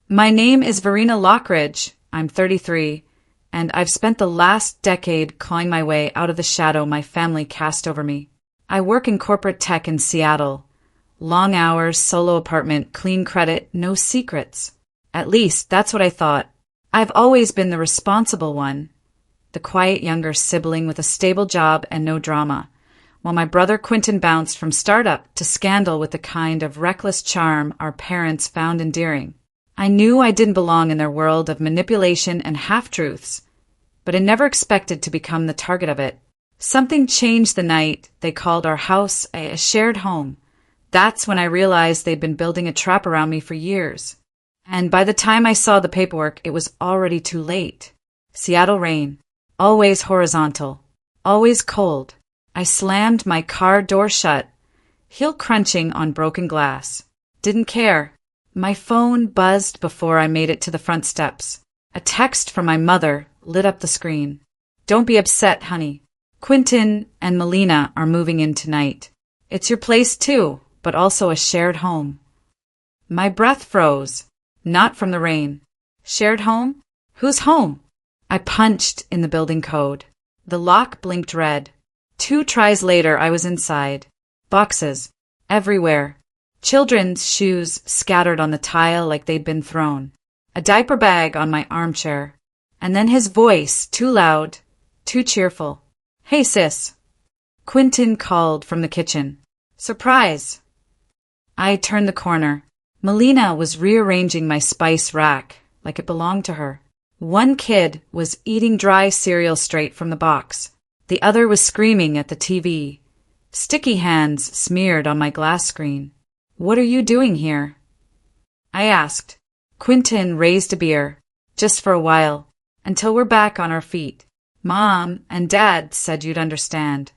My name is Verena Lockridge. I'm 33, and I've spent the last decade clawing my way out of the shadow my family cast over me. I work in corporate tech in Seattle. Long hours, solo apartment, clean credit, no secrets. At least, that's what I thought. I've always been the responsible one, the quiet younger sibling with a stable job and no drama, while my brother Quentin bounced from startup to scandal with the kind of reckless charm our parents found endearing. I knew I didn't belong in their world of manipulation and half-truths, but I never expected to become the target of it. Something changed the night they called our house a shared home. That's when I realized they'd been building a trap around me for years. And by the time I saw the paperwork, it was already too late. Seattle rain. Always horizontal. Always cold. I slammed my car door shut, heel crunching on broken glass. Didn't care. My phone buzzed before I made it to the front steps. A text from my mother lit up the screen. Don't be upset, honey. Quentin and Melina are moving in tonight. It's your place too, but also a shared home. My breath froze. Not from the rain. Shared home? Whose home? I punched in the building code. The lock blinked red. 2 tries later, I was inside. Boxes. Everywhere. Children's shoes scattered on the tile like they'd been thrown. A diaper bag on my armchair. And then his voice, too loud, too cheerful. Hey, sis. Quentin called from the kitchen. Surprise. I turned the corner. Melina was rearranging my spice rack like it belonged to her. One kid was eating dry cereal straight from the box. The other was screaming at the TV. Sticky hands smeared on my glass screen. What are you doing here? I asked. Quentin raised a beer. Just for a while. Until we're back on our feet. Mom and Dad said you'd understand.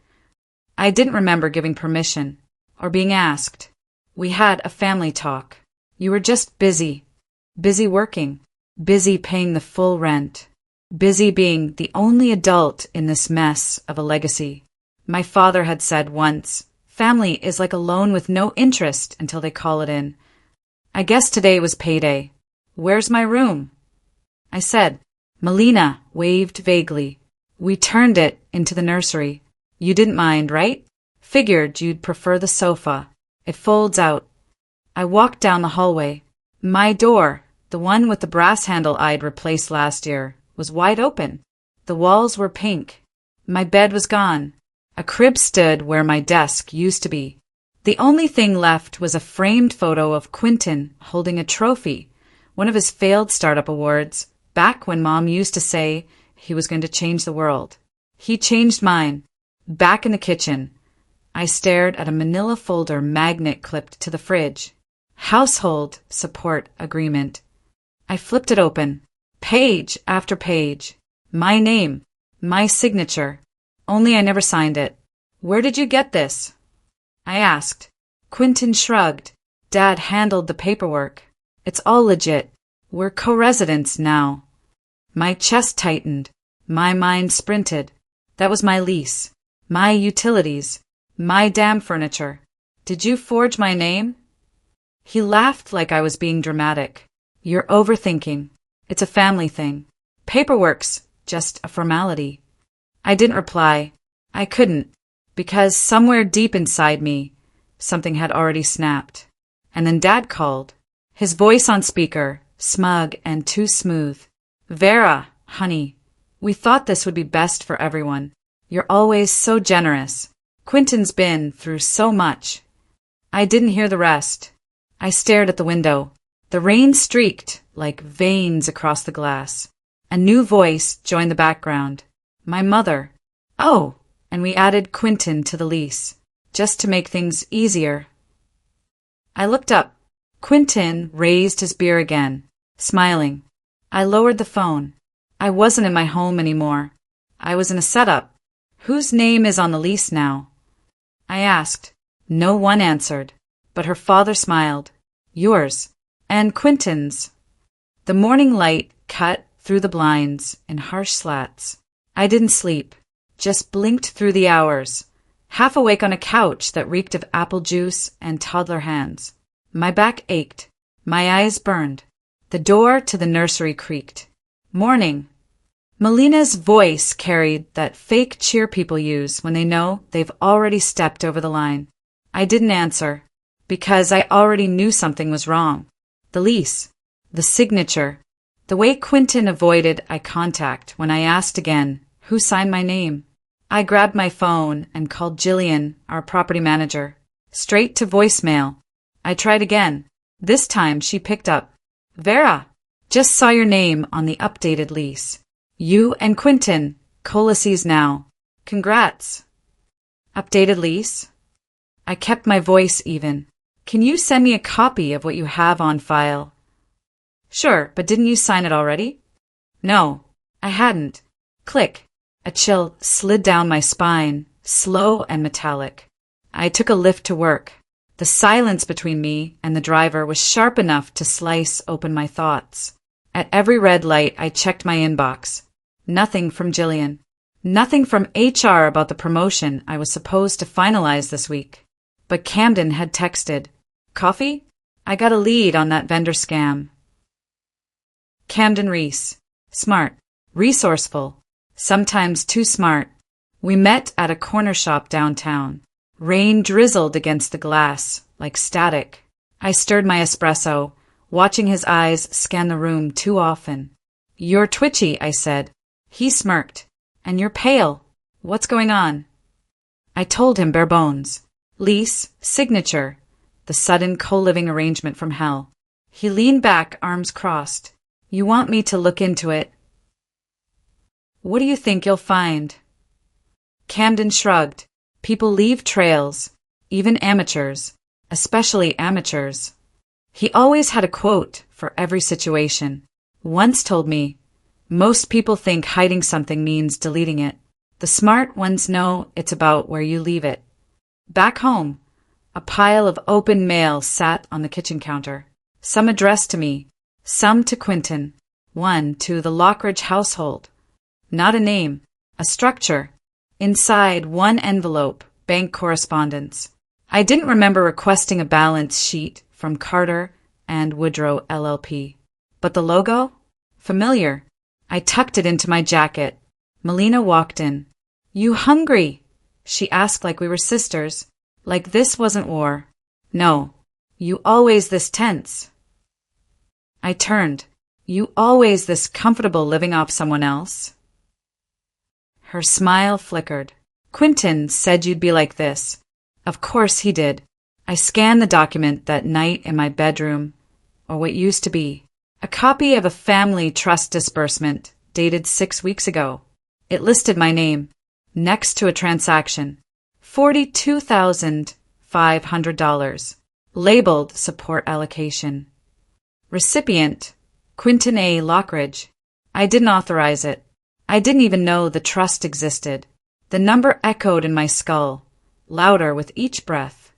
I didn't remember giving permission. Or being asked. We had a family talk. You were just busy. Busy working. Busy paying the full rent. Busy being the only adult in this mess of a legacy. My father had said once, family is like a loan with no interest until they call it in. I guess today was payday. Where's my room? I said. Melina waved vaguely. We turned it into the nursery. You didn't mind, right? Figured you'd prefer the sofa. It folds out. I walked down the hallway. My door, the one with the brass handle I'd replaced last year, was wide open. The walls were pink. My bed was gone. A crib stood where my desk used to be. The only thing left was a framed photo of Quentin holding a trophy, one of his failed startup awards, back when Mom used to say he was going to change the world. He changed mine. Back in the kitchen, I stared at a manila folder magnet clipped to the fridge. Household support agreement. I flipped it open. Page after page. My name. My signature. Only I never signed it. Where did you get this? I asked. Quentin shrugged. Dad handled the paperwork. It's all legit. We're co-residents now. My chest tightened. My mind sprinted. That was my lease. My utilities. My damn furniture. Did you forge my name? He laughed like I was being dramatic. You're overthinking. It's a family thing. Paperwork's just a formality. I didn't reply. I couldn't, because somewhere deep inside me, something had already snapped. And then Dad called. His voice on speaker, smug and too smooth. Vera, honey, we thought this would be best for everyone. You're always so generous. Quentin's been through so much. I didn't hear the rest. I stared at the window. The rain streaked like veins across the glass. A new voice joined the background. My mother. Oh, and we added Quentin to the lease, just to make things easier. I looked up. Quentin raised his beer again, smiling. I lowered the phone. I wasn't in my home anymore. I was in a setup. Whose name is on the lease now? I asked. No one answered, but her father smiled. Yours. And Quentin's. The morning light cut through the blinds in harsh slats. I didn't sleep, just blinked through the hours, half awake on a couch that reeked of apple juice and toddler hands. My back ached. My eyes burned. The door to the nursery creaked. Morning. Melina's voice carried that fake cheer people use when they know they've already stepped over the line. I didn't answer, because I already knew something was wrong. The lease. The signature. The way Quentin avoided eye contact when I asked again, who signed my name? I grabbed my phone and called Jillian, our property manager. Straight to voicemail. I tried again. This time she picked up. Vera, just saw your name on the updated lease. You and Quentin, co-lessees now. Congrats. Updated lease? I kept my voice even. Can you send me a copy of what you have on file? Sure, but didn't you sign it already? No, I hadn't. Click. A chill slid down my spine, slow and metallic. I took a lift to work. The silence between me and the driver was sharp enough to slice open my thoughts. At every red light, I checked my inbox. Nothing from Jillian. Nothing from HR about the promotion I was supposed to finalize this week. But Camden had texted. Coffee? I got a lead on that vendor scam. Camden Reese. Smart. Resourceful. Sometimes too smart. We met at a corner shop downtown. Rain drizzled against the glass, like static. I stirred my espresso, watching his eyes scan the room too often. You're twitchy, I said. He smirked. And you're pale. What's going on? I told him bare bones. Lease, signature. The sudden co-living arrangement from hell. He leaned back, arms crossed. You want me to look into it? What do you think you'll find? Camden shrugged. People leave trails, even amateurs, especially amateurs. He always had a quote for every situation. Once told me, most people think hiding something means deleting it. The smart ones know it's about where you leave it. Back home, a pile of open mail sat on the kitchen counter. Some addressed to me, some to Quentin, one to the Lockridge household. Not a name, a structure. Inside one envelope, bank correspondence. I didn't remember requesting a balance sheet from Carter and Woodrow LLP. But the logo? Familiar. I tucked it into my jacket. Melina walked in. You hungry? She asked like we were sisters. Like this wasn't war. No. You always this tense. I turned. You always this comfortable living off someone else? Her smile flickered. Quentin said you'd be like this. Of course he did. I scanned the document that night in my bedroom, or what used to be. A copy of a family trust disbursement dated 6 weeks ago. It listed my name, next to a transaction. $42,500. Labeled support allocation. Recipient, Quentin A. Lockridge. I didn't authorize it. I didn't even know the trust existed. The number echoed in my skull, louder with each breath.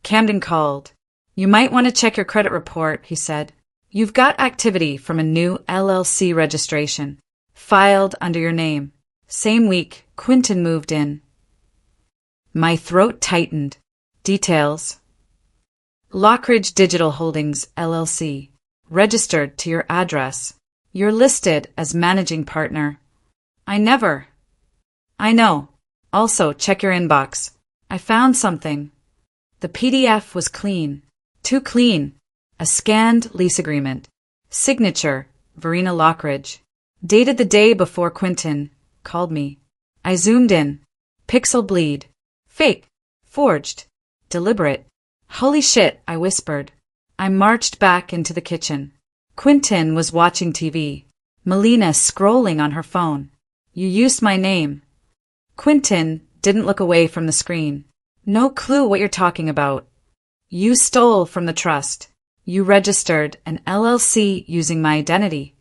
Camden called. You might want to check your credit report, he said. You've got activity from a new LLC registration, filed under your name. Same week, Quentin moved in. My throat tightened. Details. Lockridge Digital Holdings, LLC. Registered to your address. You're listed as managing partner. I know. Also, check your inbox. I found something. The PDF was clean. Too clean. A scanned lease agreement. Signature, Verena Lockridge. Dated the day before Quentin called me. I zoomed in. Pixel bleed. Fake. Forged. Deliberate. Holy shit, I whispered. I marched back into the kitchen. Quentin was watching TV. Melina scrolling on her phone. You used my name. Quentin didn't look away from the screen. No clue what you're talking about. You stole from the trust. You registered an LLC using my identity.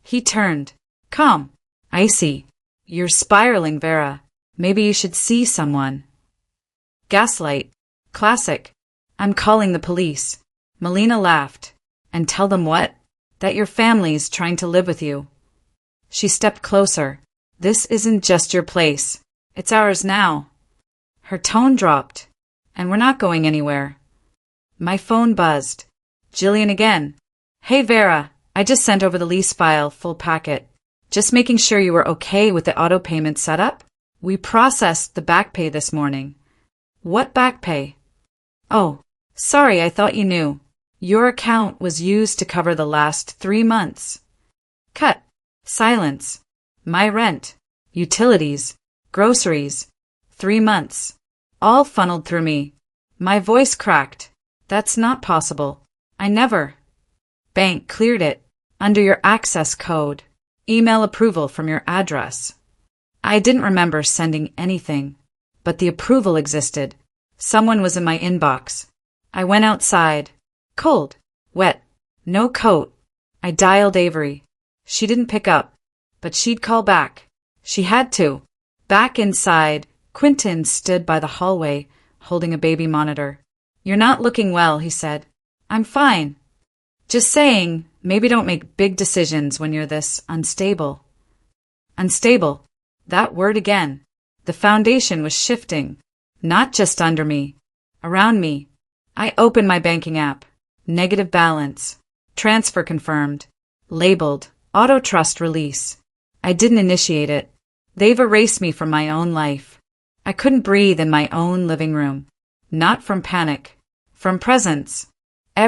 He turned. Calm. Icy. You're spiraling, Vera. Maybe you should see someone. Gaslight. Classic. I'm calling the police. Melina laughed. And tell them what? That your family's trying to live with you. She stepped closer. This isn't just your place. It's ours now. Her tone dropped. And we're not going anywhere. My phone buzzed. Jillian again. Hey Vera, I just sent over the lease file, full packet. Just making sure you were okay with the auto payment setup? We processed the back pay this morning. What back pay? Oh, sorry, I thought you knew. Your account was used to cover the last 3 months. Cut. Silence. My rent, utilities, groceries, 3 months. All funneled through me. My voice cracked. That's not possible. I never. Bank cleared it. Under your access code. Email approval from your address. I didn't remember sending anything, but the approval existed. Someone was in my inbox. I went outside. Cold. Wet. No coat. I dialed Avery. She didn't pick up, but she'd call back. She had to. Back inside, Quentin stood by the hallway, holding a baby monitor. You're not looking well, he said. I'm fine. Just saying, maybe don't make big decisions when you're this unstable. Unstable. That word again. The foundation was shifting. Not just under me. Around me. I opened my banking app. Negative balance. Transfer confirmed. Labeled. Auto trust release. I didn't initiate it. They've erased me from my own life. I couldn't breathe in my own living room. Not from panic. From presence.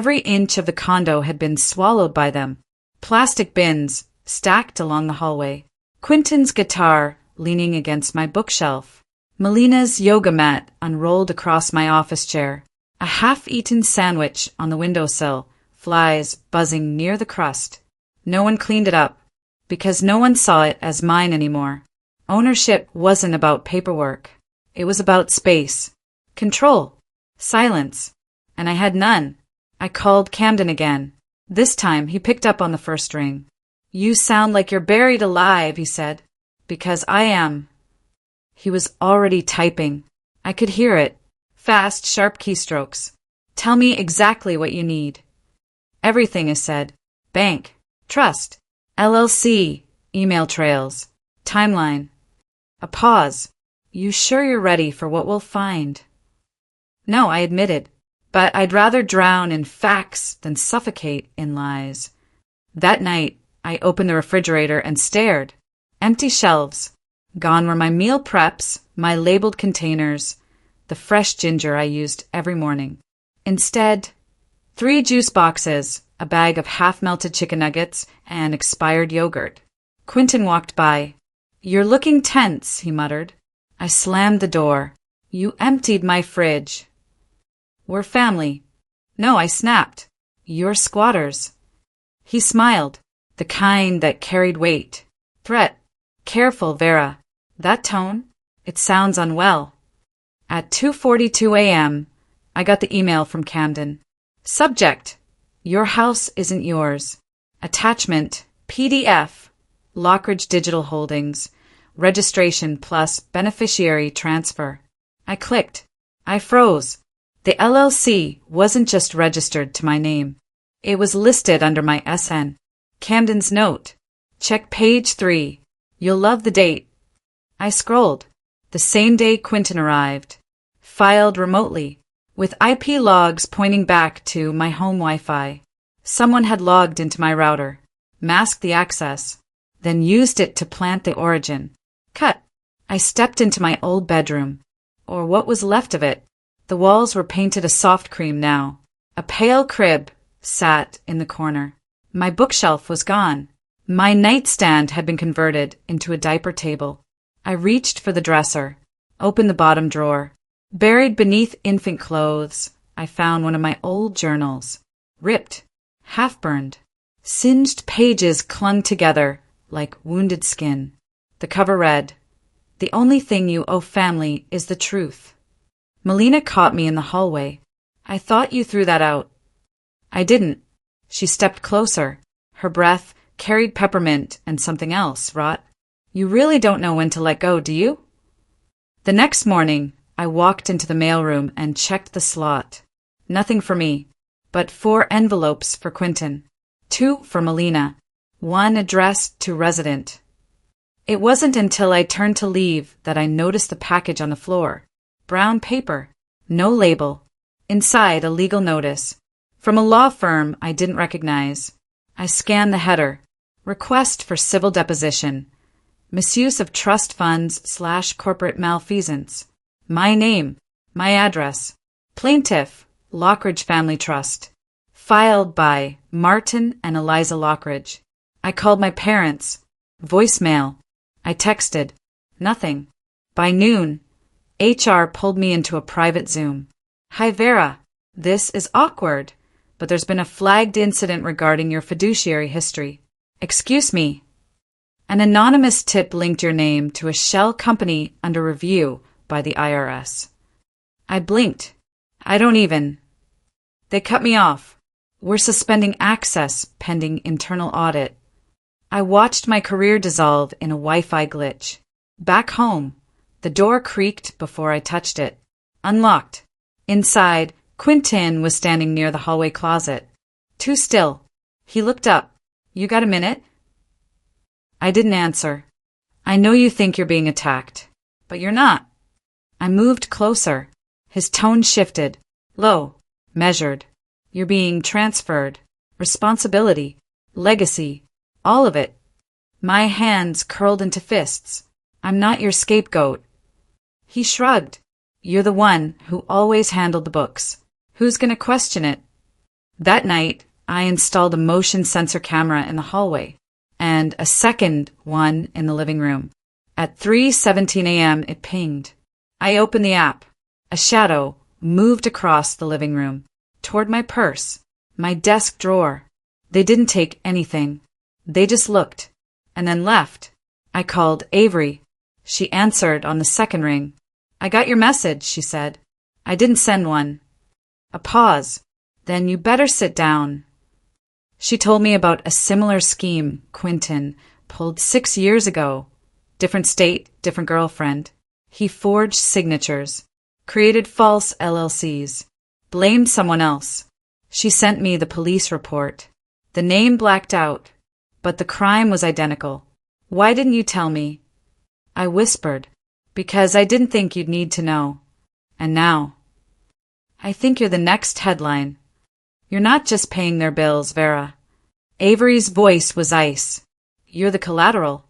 Every inch of the condo had been swallowed by them. Plastic bins, stacked along the hallway. Quentin's guitar, leaning against my bookshelf. Melina's yoga mat unrolled across my office chair. A half-eaten sandwich on the windowsill, flies buzzing near the crust. No one cleaned it up, because no one saw it as mine anymore. Ownership wasn't about paperwork. It was about space. Control. Silence. And I had none. I called Camden again. This time he picked up on the first ring. You sound like you're buried alive, he said. Because I am. He was already typing. I could hear it. Fast, sharp keystrokes. Tell me exactly what you need. Everything is said. Bank. Trust. LLC. Email trails. Timeline. A pause. You sure you're ready for what we'll find? No, I admitted. But I'd rather drown in facts than suffocate in lies. That night, I opened the refrigerator and stared. Empty shelves. Gone were my meal preps, my labeled containers, the fresh ginger I used every morning. Instead, 3 juice boxes, a bag of half-melted chicken nuggets, and expired yogurt. Quentin walked by. You're looking tense, he muttered. I slammed the door. You emptied my fridge. We're family. No, I snapped. You're squatters. He smiled, the kind that carried weight. Threat. Careful, Vera. That tone? It sounds unwell. At 2:42 a.m., I got the email from Camden. Subject. Your house isn't yours. Attachment. PDF. Lockridge Digital Holdings. Registration plus beneficiary transfer. I clicked. I froze. The LLC wasn't just registered to my name. It was listed under my SN. Camden's note. Check page 3. You'll love the date. I scrolled. The same day Quentin arrived. Filed remotely, with IP logs pointing back to my home Wi-Fi. Someone had logged into my router, masked the access, then used it to plant the origin. Cut. I stepped into my old bedroom, or what was left of it. The walls were painted a soft cream now. A pale crib sat in the corner. My bookshelf was gone. My nightstand had been converted into a diaper table. I reached for the dresser, opened the bottom drawer. Buried beneath infant clothes, I found one of my old journals. Ripped, half-burned. Singed pages clung together like wounded skin. The cover read, "The only thing you owe family is the truth." Melina caught me in the hallway. I thought you threw that out. I didn't. She stepped closer. Her breath carried peppermint and something else, rot. You really don't know when to let go, do you? The next morning, I walked into the mailroom and checked the slot. Nothing for me, but 4 envelopes for Quentin. 2 for Melina. 1 addressed to resident. It wasn't until I turned to leave that I noticed the package on the floor. Brown paper. No label. Inside, a legal notice. From a law firm I didn't recognize. I scanned the header. Request for civil deposition. Misuse of trust funds / corporate malfeasance. My name. My address. Plaintiff, Lockridge Family Trust. Filed by Martin and Eliza Lockridge. I called my parents. Voicemail. I texted. Nothing. By noon, HR pulled me into a private Zoom. Hi Vera, this is awkward, but there's been a flagged incident regarding your fiduciary history. Excuse me. An anonymous tip linked your name to a shell company under review by the IRS. I blinked. I don't even. They cut me off. We're suspending access pending internal audit. I watched my career dissolve in a Wi-Fi glitch. Back home, the door creaked before I touched it. Unlocked. Inside, Quentin was standing near the hallway closet. Too still. He looked up. You got a minute? I didn't answer. I know you think you're being attacked, but you're not. I moved closer. His tone shifted. Low. Measured. You're being transferred. Responsibility. Legacy. All of it. My hands curled into fists. I'm not your scapegoat. He shrugged. You're the one who always handled the books. Who's gonna question it? That night, I installed a motion sensor camera in the hallway and a second one in the living room. At 3:17 a.m. it pinged. I opened the app. A shadow moved across the living room, toward my purse, my desk drawer. They didn't take anything. They just looked, and then left. I called Avery. She answered on the second ring. I got your message, she said. I didn't send one. A pause. Then you better sit down. She told me about a similar scheme Quentin pulled 6 years ago. Different state, different girlfriend. He forged signatures, created false LLCs, blamed someone else. She sent me the police report. The name blacked out, but the crime was identical. Why didn't you tell me? I whispered, because I didn't think you'd need to know. And now, I think you're the next headline. You're not just paying their bills, Vera. Avery's voice was ice. You're the collateral.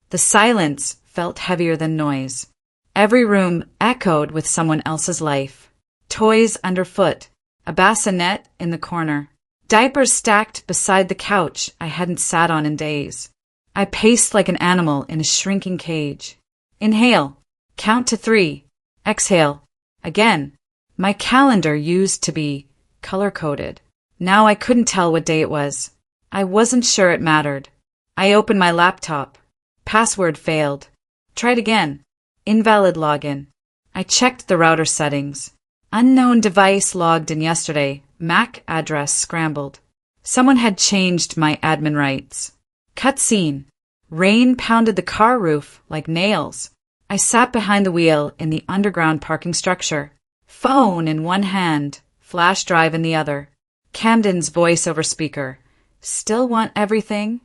The silence felt heavier than noise. Every room echoed with someone else's life. Toys underfoot, a bassinet in the corner, diapers stacked beside the couch I hadn't sat on in days. I paced like an animal in a shrinking cage. Inhale, count to 3, exhale, again. My calendar used to be color-coded. Now I couldn't tell what day it was. I wasn't sure it mattered. I opened my laptop. Password failed. Tried again. Invalid login. I checked the router settings. Unknown device logged in yesterday. MAC address scrambled. Someone had changed my admin rights. Cutscene. Rain pounded the car roof like nails. I sat behind the wheel in the underground parking structure. Phone in one hand, flash drive in the other. Camden's voice over speaker. Still want everything?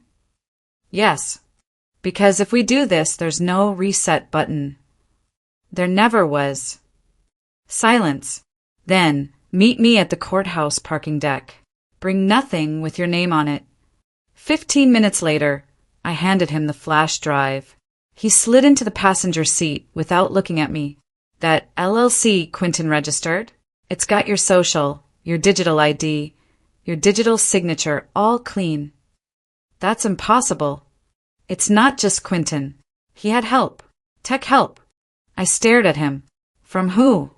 Yes. Because if we do this, there's no reset button. There never was. Silence. Then, meet me at the courthouse parking deck. Bring nothing with your name on it. 15 minutes later, I handed him the flash drive. He slid into the passenger seat without looking at me. That LLC Quentin registered? It's got your social, your digital ID, your digital signature, all clean. That's impossible. It's not just Quentin. He had help. Tech help. I stared at him. From who?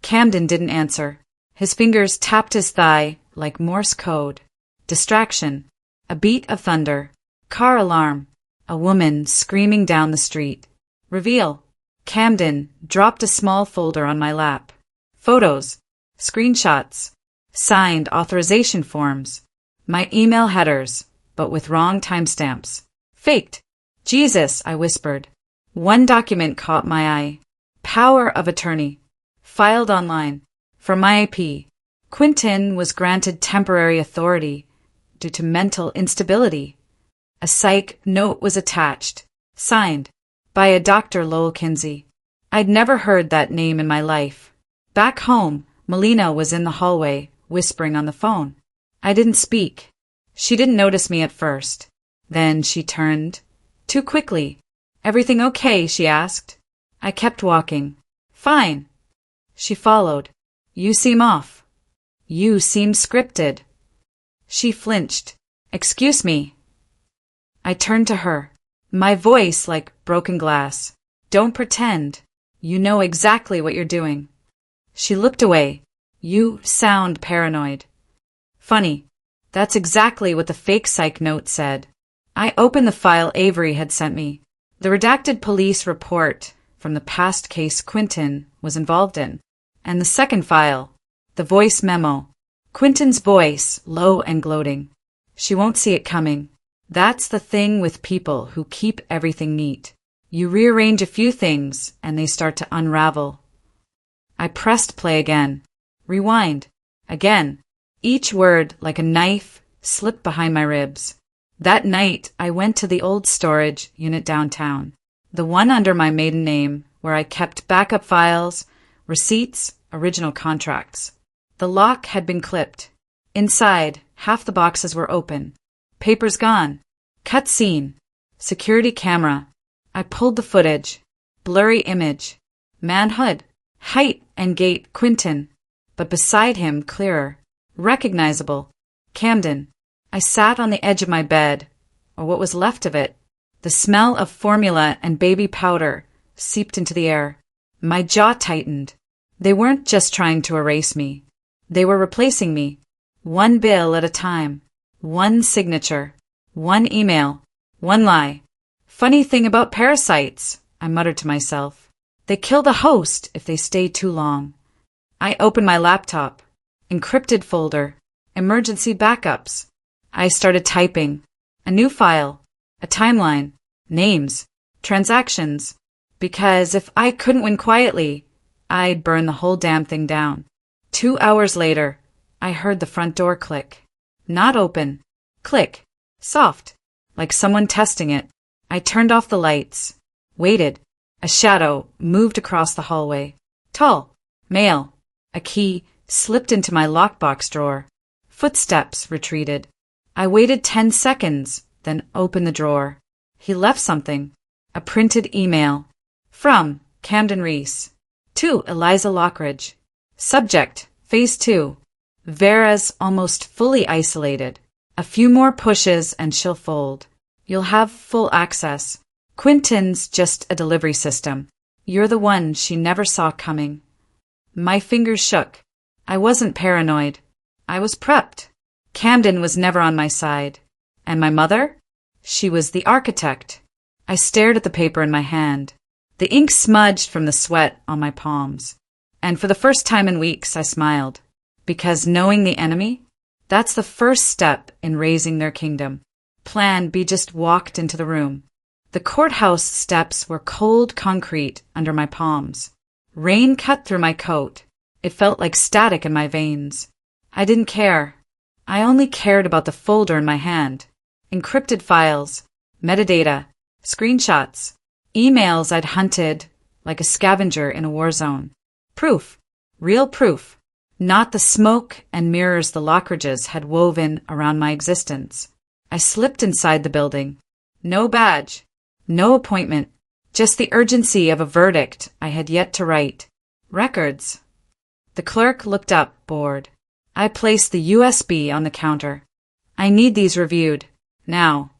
Camden didn't answer. His fingers tapped his thigh like Morse code. Distraction. A beat of thunder. Car alarm. A woman screaming down the street. Reveal. Camden dropped a small folder on my lap. Photos. Screenshots. Signed authorization forms. My email headers, but with wrong timestamps. Faked. Jesus, I whispered. One document caught my eye. Power of attorney. Filed online. From my IP. Quentin was granted temporary authority due to mental instability. A psych note was attached. Signed. By a Dr. Lowell Kinsey. I'd never heard that name in my life. Back home, Melina was in the hallway, whispering on the phone. I didn't speak. She didn't notice me at first. Then she turned. Too quickly. Everything okay? She asked. I kept walking. Fine. She followed. You seem off. You seem scripted. She flinched. Excuse me. I turned to her. My voice like broken glass. Don't pretend. You know exactly what you're doing. She looked away. You sound paranoid. Funny. That's exactly what the fake psych note said. I opened the file Avery had sent me. The redacted police report from the past case Quentin was involved in. And the second file, the voice memo. Quentin's voice, low and gloating. She won't see it coming. That's the thing with people who keep everything neat. You rearrange a few things and they start to unravel. I pressed play again. Rewind. Again. Each word, like a knife, slipped behind my ribs. That night, I went to the old storage unit downtown. The one under my maiden name, where I kept backup files, receipts, original contracts. The lock had been clipped. Inside, half the boxes were open. Papers gone. Cut scene. Security camera. I pulled the footage. Blurry image. Manhood. Height and gait Quentin. But beside him, clearer. Recognizable. Camden. I sat on the edge of my bed, or what was left of it. The smell of formula and baby powder seeped into the air. My jaw tightened. They weren't just trying to erase me. They were replacing me. One bill at a time. One signature. One email. One lie. Funny thing about parasites, I muttered to myself. They kill the host if they stay too long. I opened my laptop. Encrypted folder. Emergency backups. I started typing. A new file. A timeline. Names. Transactions. Because if I couldn't win quietly, I'd burn the whole damn thing down. 2 hours later, I heard the front door click. Not open. Click. Soft. Like someone testing it. I turned off the lights. Waited. A shadow moved across the hallway. Tall. Male. A key slipped into my lockbox drawer. Footsteps retreated. I waited 10 seconds, then opened the drawer. He left something. A printed email. From Camden Reese. To Eliza Lockridge. Subject, Phase 2. Vera's almost fully isolated. A few more pushes and she'll fold. You'll have full access. Quentin's just a delivery system. You're the one she never saw coming. My fingers shook. I wasn't paranoid. I was prepped. Camden was never on my side. And my mother? She was the architect. I stared at the paper in my hand. The ink smudged from the sweat on my palms. And for the first time in weeks, I smiled. Because knowing the enemy, that's the first step in raising their kingdom. Plan B just walked into the room. The courthouse steps were cold concrete under my palms. Rain cut through my coat. It felt like static in my veins. I didn't care. I only cared about the folder in my hand. Encrypted files, metadata, screenshots, emails I'd hunted like a scavenger in a war zone. Proof. Real proof. Not the smoke and mirrors the Lockridges had woven around my existence. I slipped inside the building. No badge. No appointment. Just the urgency of a verdict I had yet to write. Records. The clerk looked up, bored. I placed the USB on the counter. I need these reviewed. Now.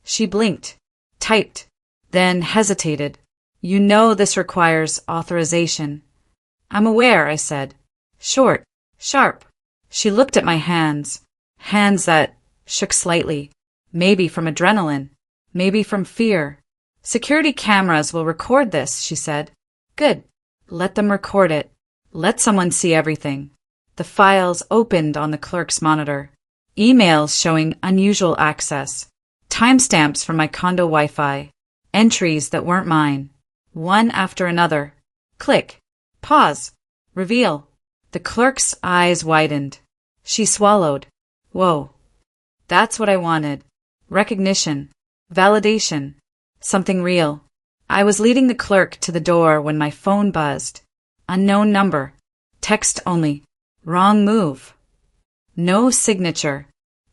She blinked. Typed. Then hesitated. You know this requires authorization. I'm aware, I said. Short. Sharp. She looked at my hands. Hands that shook slightly. Maybe from adrenaline. Maybe from fear. Security cameras will record this, she said. Good. Let them record it. Let someone see everything. The files opened on the clerk's monitor. Emails showing unusual access. Timestamps from my condo Wi-Fi. Entries that weren't mine. One after another. Click. Pause. Reveal. The clerk's eyes widened. She swallowed. Whoa. That's what I wanted. Recognition. Validation. Something real. I was leading the clerk to the door when my phone buzzed. Unknown number. Text only. Wrong move. No signature.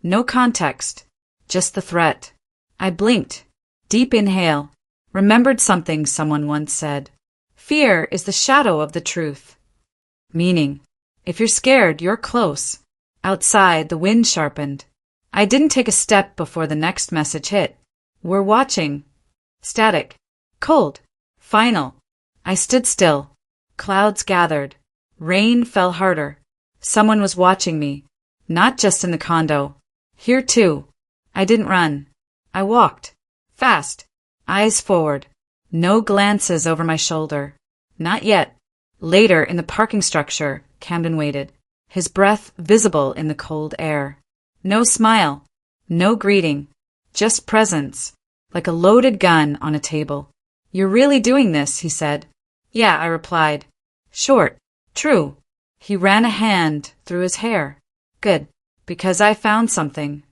No context, just the threat. I blinked. Deep inhale. Remembered something someone once said. Fear is the shadow of the truth. Meaning, if you're scared, you're close. Outside, the wind sharpened. I didn't take a step before the next message hit. We're watching. Static. Cold. Final. I stood still. Clouds gathered. Rain fell harder. Someone was watching me. Not just in the condo. Here too. I didn't run. I walked. Fast. Eyes forward. No glances over my shoulder. Not yet. Later, in the parking structure, Camden waited, his breath visible in the cold air. No smile. No greeting. Just presence. Like a loaded gun on a table. You're really doing this, he said. Yeah, I replied. Short. True. He ran a hand through his hair. Good. Because I found something.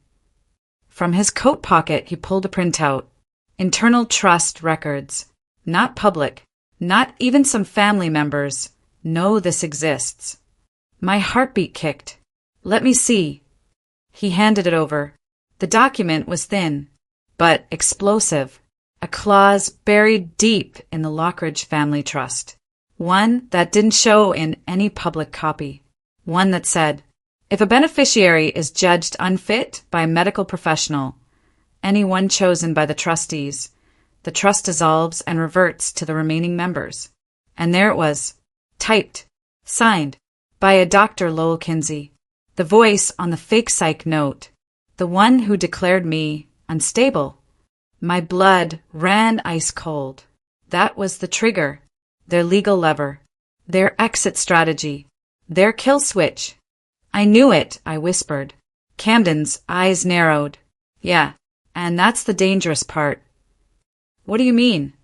From his coat pocket, he pulled a printout. Internal trust records. Not public. Not even some family members know this exists. My heartbeat kicked. Let me see. He handed it over. The document was thin, but explosive. A clause buried deep in the Lockridge family trust. One that didn't show in any public copy. One that said, if a beneficiary is judged unfit by a medical professional, any one chosen by the trustees, the trust dissolves and reverts to the remaining members. And there it was, typed, signed, by a Dr. Lowell Kinsey, the voice on the fake psych note, the one who declared me unstable. My blood ran ice cold. That was the trigger, their legal lever, their exit strategy, their kill switch. I knew it, I whispered. Camden's eyes narrowed. Yeah, and that's the dangerous part. What do you mean?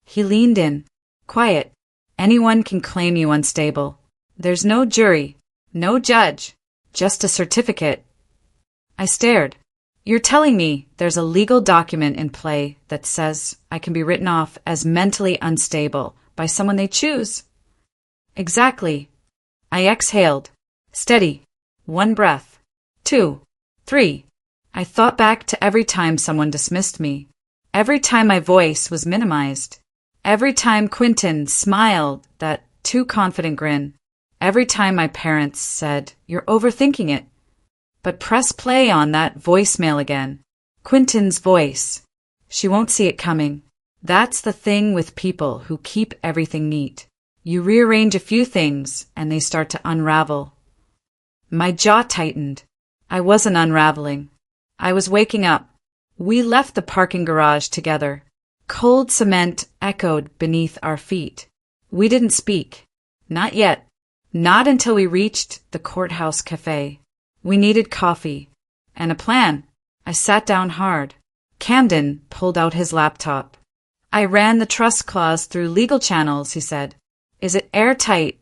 He leaned in. Quiet. Anyone can claim you unstable. There's no jury, no judge, just a certificate. I stared. You're telling me there's a legal document in play that says I can be written off as mentally unstable by someone they choose? Exactly. I exhaled. Steady. 1 breath. 2. 3. I thought back to every time someone dismissed me. Every time my voice was minimized. Every time Quentin smiled that too confident grin. Every time my parents said, you're overthinking it. But press play on that voicemail again. Quentin's voice. She won't see it coming. That's the thing with people who keep everything neat. You rearrange a few things and they start to unravel. My jaw tightened. I wasn't unraveling. I was waking up. We left the parking garage together. Cold cement echoed beneath our feet. We didn't speak. Not yet. Not until we reached the courthouse cafe. We needed coffee. And a plan. I sat down hard. Camden pulled out his laptop. I ran the trust clause through legal channels, he said. Is it airtight?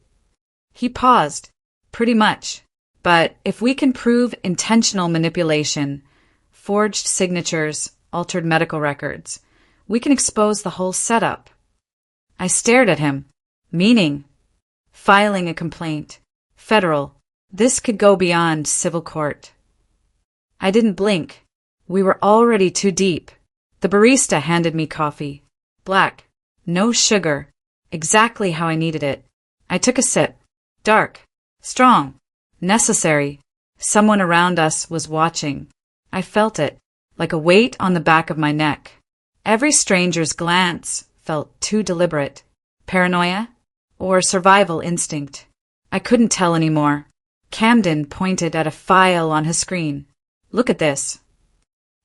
He paused. Pretty much. But if we can prove intentional manipulation, forged signatures, altered medical records, we can expose the whole setup. I stared at him. Meaning? Filing a complaint. Federal. This could go beyond civil court. I didn't blink. We were already too deep. The barista handed me coffee. Black. No sugar. Exactly how I needed it. I took a sip. Dark. Strong. Necessary. Someone around us was watching. I felt it, like a weight on the back of my neck. Every stranger's glance felt too deliberate. Paranoia? Or survival instinct? I couldn't tell anymore. Camden pointed at a file on his screen. Look at this.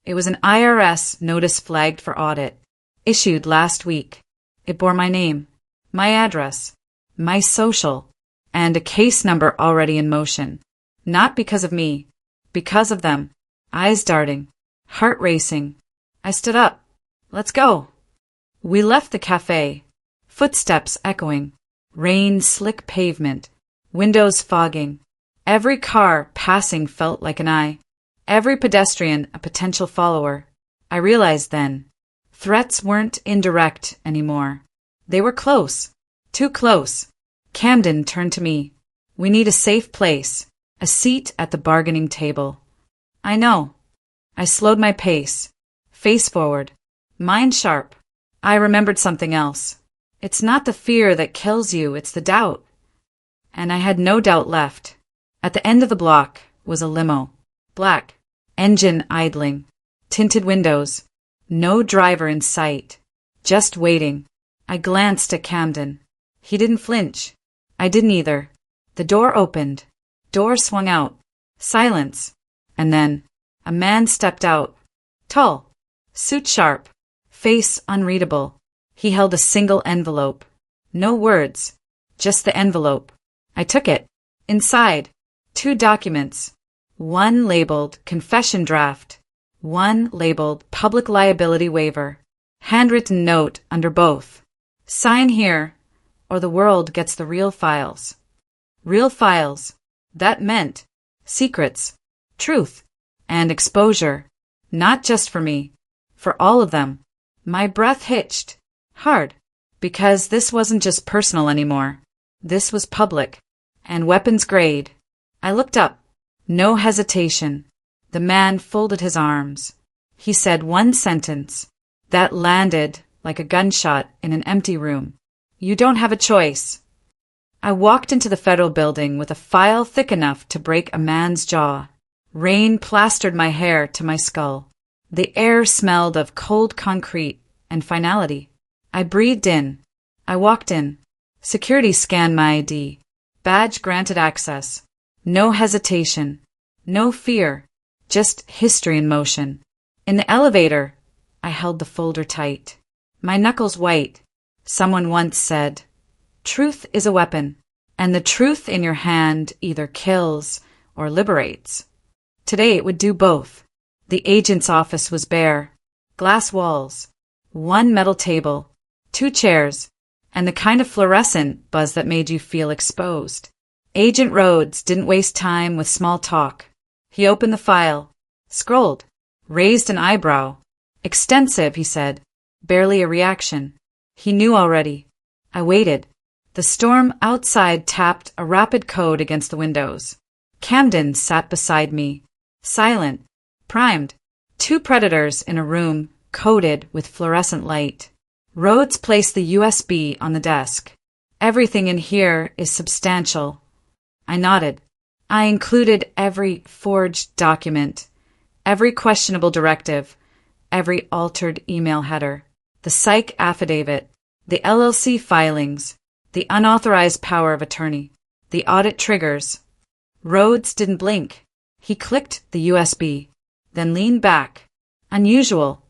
It was an IRS notice flagged for audit, issued last week. It bore my name, my address, my social, and a case number already in motion. Not because of me, because of them. Eyes darting, heart racing. I stood up. Let's go. We left the cafe, footsteps echoing, rain slick pavement, windows fogging. Every car passing felt like an eye, every pedestrian a potential follower. I realized then, threats weren't indirect anymore. They were close, too close. Camden turned to me. We need a safe place, a seat at the bargaining table. I know. I slowed my pace. Face forward. Mind sharp. I remembered something else. It's not the fear that kills you, it's the doubt. And I had no doubt left. At the end of the block was a limo. Black. Engine idling. Tinted windows. No driver in sight. Just waiting. I glanced at Camden. He didn't flinch. I didn't either. The door opened. Door swung out. Silence. And then a man stepped out. Tall. Suit sharp. Face unreadable. He held a single envelope. No words. Just the envelope. I took it. Inside, 2 documents. One labeled confession draft. One labeled public liability waiver. Handwritten note under both. Sign here, or the world gets the real files. Real files. That meant secrets, truth, and exposure. Not just for me. For all of them. My breath hitched. Hard. Because this wasn't just personal anymore. This was public. And weapons grade. I looked up. No hesitation. The man folded his arms. He said one sentence that landed like a gunshot in an empty room. You don't have a choice. I walked into the federal building with a file thick enough to break a man's jaw. Rain plastered my hair to my skull. The air smelled of cold concrete and finality. I breathed in. I walked in. Security scanned my ID. Badge granted access. No hesitation. No fear. Just history in motion. In the elevator, I held the folder tight. My knuckles white. Someone once said, "Truth is a weapon, and the truth in your hand either kills or liberates." Today it would do both. The agent's office was bare. Glass walls. One metal table. 2 chairs. And the kind of fluorescent buzz that made you feel exposed. Agent Rhodes didn't waste time with small talk. He opened the file. Scrolled. Raised an eyebrow. Extensive, he said. Barely a reaction. He knew already. I waited. The storm outside tapped a rapid code against the windows. Camden sat beside me. Silent. Primed. 2 predators in a room coated with fluorescent light. Rhodes placed the USB on the desk. Everything in here is substantial. I nodded. I included every forged document, every questionable directive, every altered email header, the psych affidavit, the LLC filings, the unauthorized power of attorney, the audit triggers. Rhodes didn't blink. He clicked the USB, then leaned back. Unusual.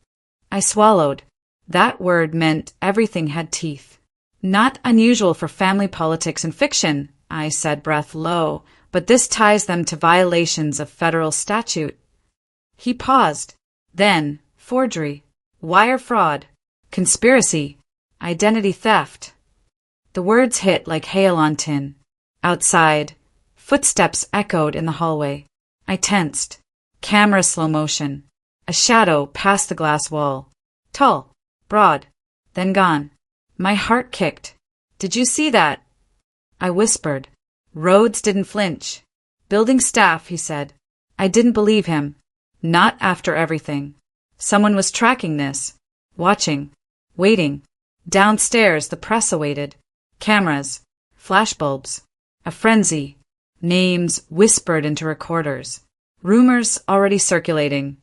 I swallowed. That word meant everything had teeth. Not unusual for family politics and fiction, I said, breath low, but this ties them to violations of federal statute. He paused. Then, forgery, wire fraud, conspiracy, identity theft. The words hit like hail on tin. Outside, footsteps echoed in the hallway. I tensed. Camera slow motion. A shadow passed the glass wall. Tall, broad, then gone. My heart kicked. Did you see that? I whispered. Rhodes didn't flinch. Building staff, he said. I didn't believe him. Not after everything. Someone was tracking this. Watching. Waiting. Downstairs, the press awaited. Cameras. Flashbulbs. A frenzy. Names whispered into recorders. Rumors already circulating.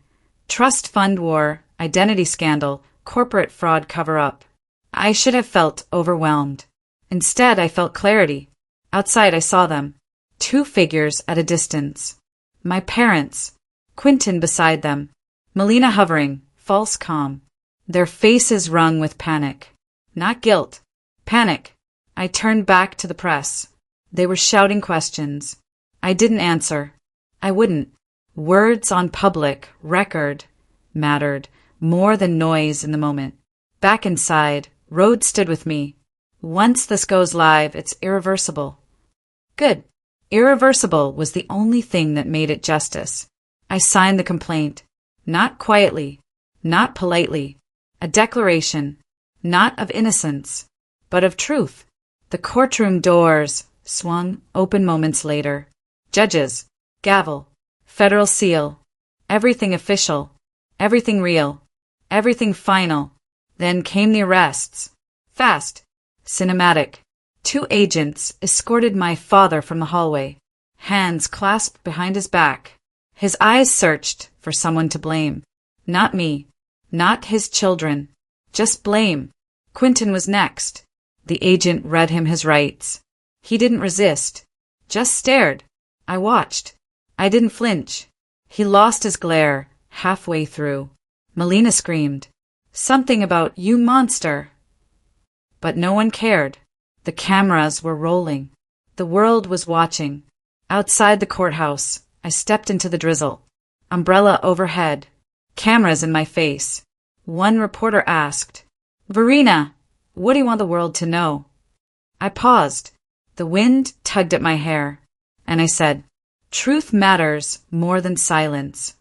Trust fund war, identity scandal, corporate fraud cover-up. I should have felt overwhelmed. Instead, I felt clarity. Outside, I saw them. 2 figures at a distance. My parents. Quentin beside them. Melina hovering, false calm. Their faces wrung with panic. Not guilt. Panic. I turned back to the press. They were shouting questions. I didn't answer. I wouldn't. Words on public record mattered more than noise in the moment. Back inside, Rhodes stood with me. Once this goes live, it's irreversible. Good. Irreversible was the only thing that made it justice. I signed the complaint. Not quietly, not politely. A declaration, not of innocence, but of truth. The courtroom doors swung open moments later. Judges, gavel, federal seal. Everything official. Everything real. Everything final. Then came the arrests. Fast. Cinematic. 2 agents escorted my father from the hallway, hands clasped behind his back. His eyes searched for someone to blame. Not me. Not his children. Just blame. Quentin was next. The agent read him his rights. He didn't resist. Just stared. I watched. I didn't flinch. He lost his glare halfway through. Melina screamed. Something about, "You monster!" But no one cared. The cameras were rolling. The world was watching. Outside the courthouse, I stepped into the drizzle. Umbrella overhead. Cameras in my face. One reporter asked, "Verena, what do you want the world to know?" I paused. The wind tugged at my hair. And I said, "Truth matters more than silence."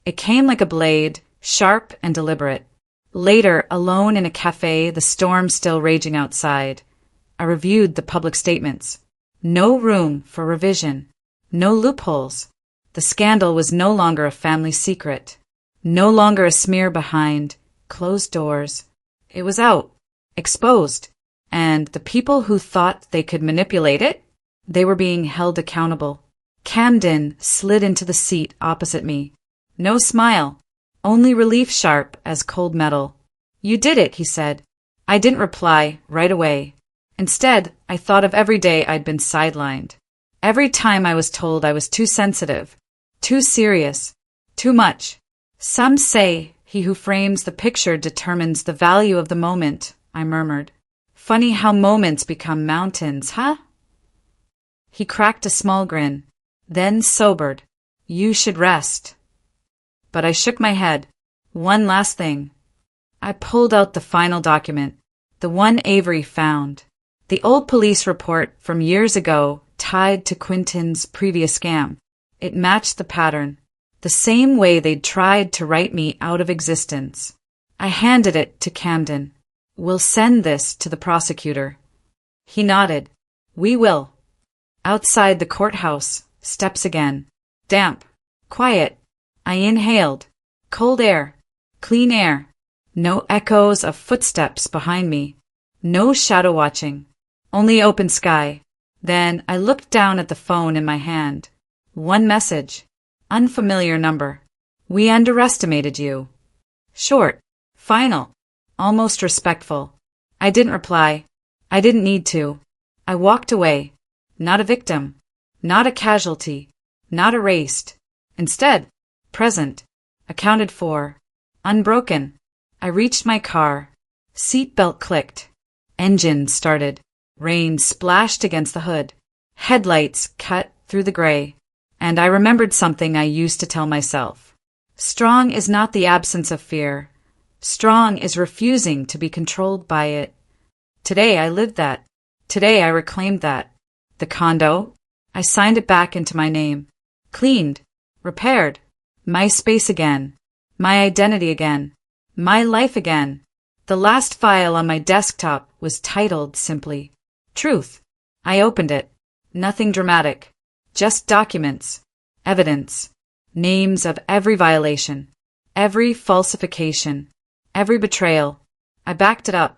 It came like a blade, sharp and deliberate. Later, alone in a cafe, the storm still raging outside, I reviewed the public statements. No room for revision. No loopholes. The scandal was no longer a family secret. No longer a smear behind closed doors. It was out, exposed, and the people who thought they could manipulate it, they were being held accountable. Camden slid into the seat opposite me. No smile, only relief sharp as cold metal. "You did it," he said. I didn't reply right away. Instead, I thought of every day I'd been sidelined. Every time I was told I was too sensitive, too serious, too much. Some say he who frames the picture determines the value of the moment, I murmured. Funny how moments become mountains, huh? He cracked a small grin, then sobered. "You should rest." But I shook my head. One last thing. I pulled out the final document, the one Avery found. The old police report from years ago tied to Quentin's previous scam. It matched the pattern, the same way they'd tried to write me out of existence. I handed it to Camden. "We'll send this to the prosecutor." He nodded. "We will." Outside the courthouse, steps again. Damp. Quiet. I inhaled. Cold air. Clean air. No echoes of footsteps behind me. No shadow watching. Only open sky. Then I looked down at the phone in my hand. One message. Unfamiliar number. "We underestimated you." Short. Final. Almost respectful. I didn't reply. I didn't need to. I walked away. Not a victim. Not a casualty. Not erased. Instead, present. Accounted for. Unbroken. I reached my car. Seatbelt clicked. Engine started. Rain splashed against the hood. Headlights cut through the gray. And I remembered something I used to tell myself. Strong is not the absence of fear. Strong is refusing to be controlled by it. Today I lived that. Today I reclaimed that. The condo, I signed it back into my name. Cleaned. Repaired. My space again. My identity again. My life again. The last file on my desktop was titled simply, Truth. I opened it. Nothing dramatic. Just documents. Evidence. Names of every violation. Every falsification. Every betrayal. I backed it up.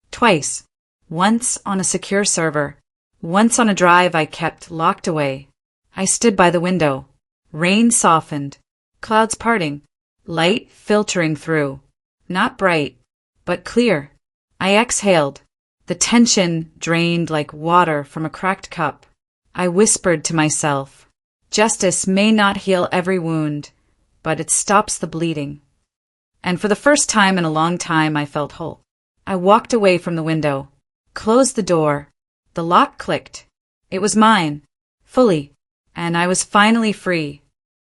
Twice. Once on a secure server. Once on a drive I kept locked away. I stood by the window. Rain softened. Clouds parting. Light filtering through. Not bright, but clear. I exhaled. The tension drained like water from a cracked cup. I whispered to myself, justice may not heal every wound, but it stops the bleeding. And for the first time in a long time, I felt whole. I walked away from the window, closed the door. The lock clicked. It was mine, fully, and I was finally free.